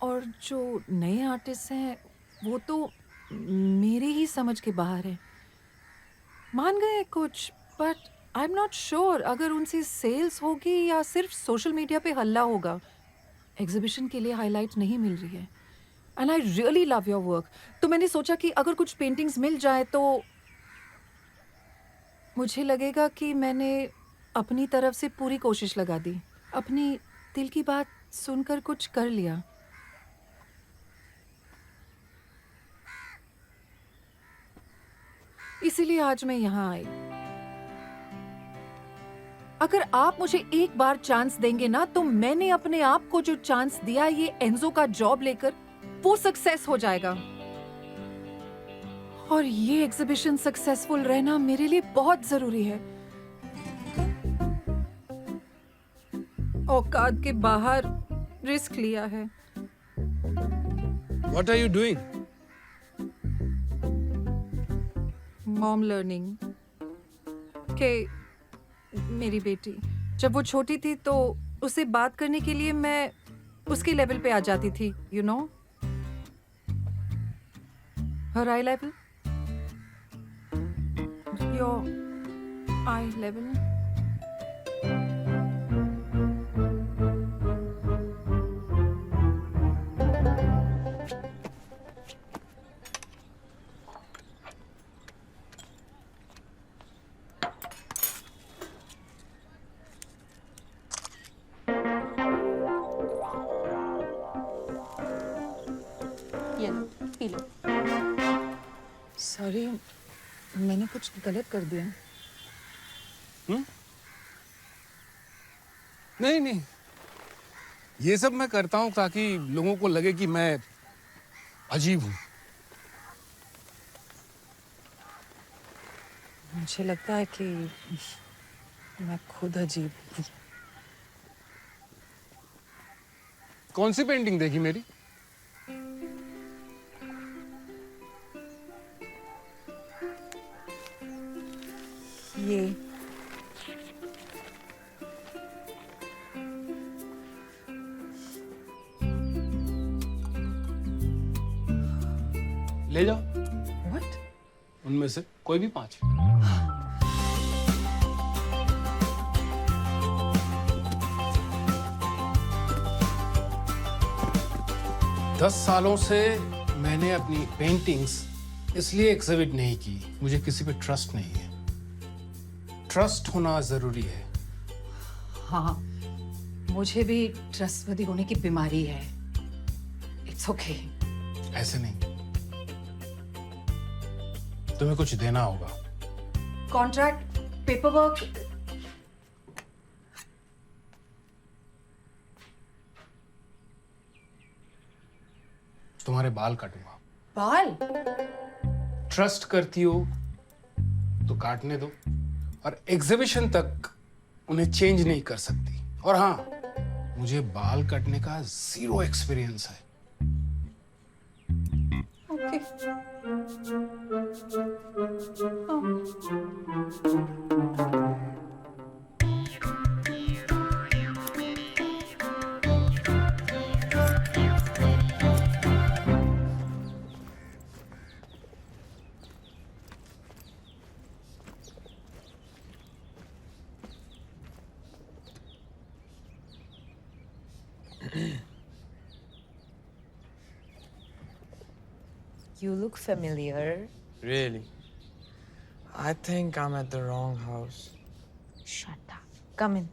और जो नए आर्टिस्ट हैं वो तो मेरे ही समझ के बाहर है। मान गए कुछ, but I am not sure अगर उनसे सेल्स होगी या सिर्फ सोशल मीडिया पे हल्ला होगा। एग्जीबिशन के लिए हाईलाइट नहीं मिल रही है and I really love your work. तो मैंने सोचा कि अगर कुछ पेंटिंग्स मिल जाए तो मुझे लगेगा कि मैंने अपनी तरफ से पूरी कोशिश लगा दी, अपनी दिल की बात सुनकर कुछ कर लिया। इसीलिए आज मैं यहाँ आई। अगर आप मुझे एक बार चांस देंगे ना तो मैंने अपने आप को जो चांस दिया ये एंजो का जॉब लेकर, वो सक्सेस हो जाएगा। और ये एग्जीबिशन सक्सेसफुल रहना मेरे लिए बहुत जरूरी है। औकात के बाहर रिस्क लिया है। What are you doing? Mom learning के मेरी बेटी जब वो छोटी थी तो उसे बात करने के लिए मैं उसके लेवल पे आ जाती थी, you know, her I level, your I level. ये लो, पी लो। सॉरी, मैंने कुछ गलत कर दिया। नहीं नहीं, ये सब मैं करता हूँ ताकि लोगों को लगे कि मैं अजीब हूँ। मुझे लगता है कि मैं खुद अजीब हूँ। कौन सी पेंटिंग देखी मेरी? ये ले जाओ, व्हाट? उनमें से कोई भी 5। दस सालों से मैंने अपनी पेंटिंग्स इसलिए एग्जिबिट नहीं की, मुझे किसी पे ट्रस्ट नहीं है। ट्रस्ट होना जरूरी है। हाँ, मुझे भी ट्रस्टवर्दी होने की बीमारी है। It's okay. ऐसे नहीं, तुम्हें कुछ देना होगा। Contract, paperwork. तुम्हारे बाल काटूंगा। बाल? ट्रस्ट करती हो तो काटने दो, और एग्जीबिशन तक उन्हें चेंज नहीं कर सकती। और हाँ, मुझे बाल काटने का 0 एक्सपीरियंस है। Okay. You look familiar. Really? I think I'm at the wrong house. Shut up. Come in.